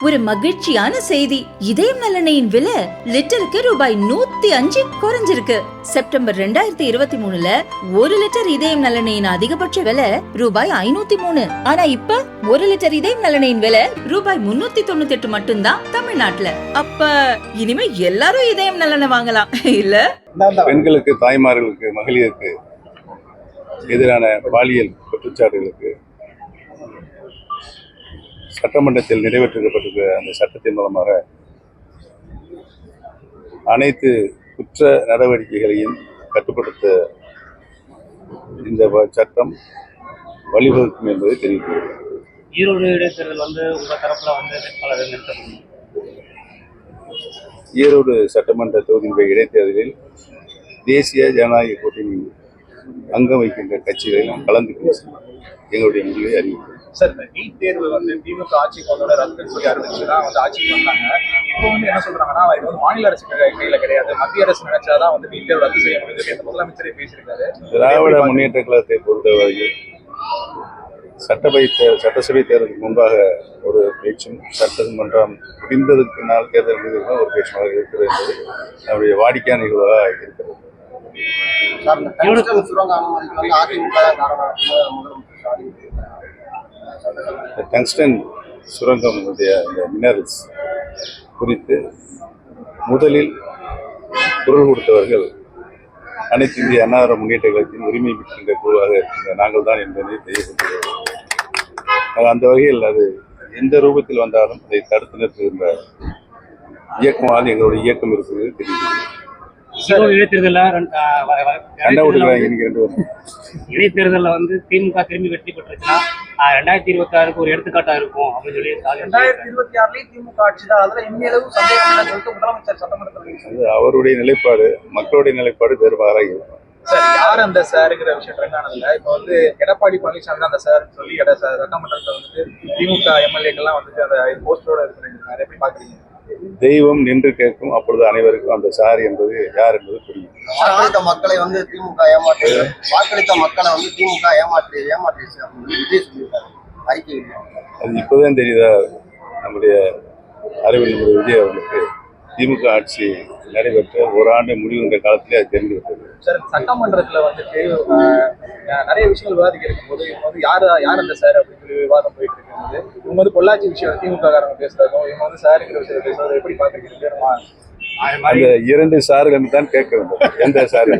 ஒரு மகிழ்ச்சியான செய்தி. இதயம் நல்லெண்ணெயின் விலை லிட்டருக்கு ரூபாய் 105 குறைஞ்சிருக்கு. செப்டம்பர் 2023ல 1 லிட்டர் இதயம் நல்லெண்ணெயின் அதிகபட்ச விலை ரூபாய் 503. ஆனா இப்ப 1 லிட்டர் இதயம் நல்லெண்ணெயின் விலை ரூபாய் 398 மட்டும்தான் தமிழ்நாட்டுல. அப்ப இனிமே எல்லாரும் இதயம் நல்லெண்ணெய் வாங்கலாம் இல்ல? பெண்களுக்கு, தாய்மார்களுக்கு, மகளிருக்கு எதிரான பாலியல் குற்றச்சாட்டுகளுக்கு சட்டமன்றத்தில் நிறைவேற்றப்பட்டிருக்கிற அந்த சட்டத்தின் மூலமாக அனைத்து குற்ற நடவடிக்கைகளையும் கட்டுப்படுத்த இந்த சட்டம் வழிவகுக்கும் என்பதை தெரிவிக்கிறது. ஈரோடு இடைத்தேர்தல் உங்க தரப்புல வேட்பாளர் நிறுத்தப்படும். ஈரோடு சட்டமன்ற தொகுதியினுடைய இடைத்தேர்தலில் தேசிய ஜனநாயக கூட்டணி அங்கம் வைக்கின்ற கட்சிகளில் கலந்து பேசி எங்களுடைய முடிவை அறிவிக்கும். சார், இந்த நீட் தேர்வு திமுக ஆட்சிக்கு வந்தோட ரத்துன்னு சொல்லி அறிவிச்சுதான் ஆட்சிக்கு வந்தாங்க. இப்போ என்ன சொல்றாங்கன்னா, இது மாநில அரசு கையில கிடையாது, மத்திய அரசு நினைச்சாதான் நீட் தேர்வு ரத்து செய்ய முடியுது என்று முதலமைச்சரே பேசியிருக்காரு. திராவிட முன்னேற்ற கழகத்தை பொறுத்தவரையில் சட்டசபை தேர்தலுக்கு முன்பாக ஒரு பேச்சும் சட்டமன்றம் முடிந்ததுக்கு பின்னால் தேர்தல் முடிந்ததுக்கு ஒரு பேச்சுமாக இருக்கிறது என்பது நம்முடைய வாடிக்கையான நிகழ்வாக இருக்கிறது. டங்ஸ்டன் சுரங்கம் மினரல்ஸ் குறித்து முதலில் குரல் கொடுத்தவர்கள் அனைத்து இந்திய அண்ணா முன்னேற்ற கழகத்தின் உரிமை பெற்றிருந்த குழுவாக இருக்கின்ற நாங்கள் தான் என்பதை தெரியப்படுத்துகிறோம். அந்த வகையில் அது எந்த ரூபத்தில் வந்தாலும் அதை தடுத்து நிறுத்துகின்ற இயக்கமாக எங்களுடைய இயக்கம் இருக்கிறது தெரிவிக்கிறது. இடைத்தேர்தல திமுக திரும்பி வெற்றி பெற்றுச்சுன்னா 2026 ஒரு எடுத்துக்காட்டா இருக்கும் அப்படின்னு சொல்லி 2026 திமுக ஆட்சி தான், அதுல இனிமேலும் சந்தேகம் இல்லைன்னு சொல்லிட்டு முதலமைச்சர் சட்டமன்றத்தில் அவருடைய நிலைப்பாடு, மக்களுடைய நிலைப்பாடு வேறுபாடாக இருக்கும். சார், யார் அந்த சாருங்கிற விஷயம் ட்ரெண்டானதுல இப்போ எடப்பாடி பழனிசாமி தான் அந்த சார் சொல்லி சட்டமன்றத்தில் திமுக எம்எல்ஏக்கெல்லாம் அந்த போஸ்டரோட இருக்கிறாங்க. எப்படி பாக்குறீங்க? தெய்வம் நின்று கேட்கும், அப்பொழுது அனைவருக்கும் அந்த சார் என்பது யார் என்பது புரியும். வாக்களித்த மக்களை திமுக ஏமாற்று, வாக்களித்த மக்களை திமுக ஏமாற்றிச்சு அப்படின்னு விஜய் சொல்லியிருக்காரு அறிக்கை. அது இப்போதான் தெரியுதா? நம்முடைய அறிவில் விஜய் அவர்களுக்கு திமுக ஆட்சி நடைபெற்ற ஒரு ஆண்டு முடிவுன்ற காலத்திலே அது தெரிந்துவிட்டது. சார், சட்டமன்றத்துல நிறைய விஷயங்கள் விவாதிக்க இருக்கும் போது இவங்க யார் அந்த சார் அப்படின்னு சொல்லி விவாதம் போயிட்டு இருக்கும்போது இவங்க பொள்ளாச்சி விஷயம் திமுக காரங்க பேசுறதும் இவங்க சாருங்கிற விஷயத்தை பேசுறது எப்படி பாக்குறீங்க? அந்த 2 சார்கள் தான் கேட்க வேண்டும். எந்த சாரு?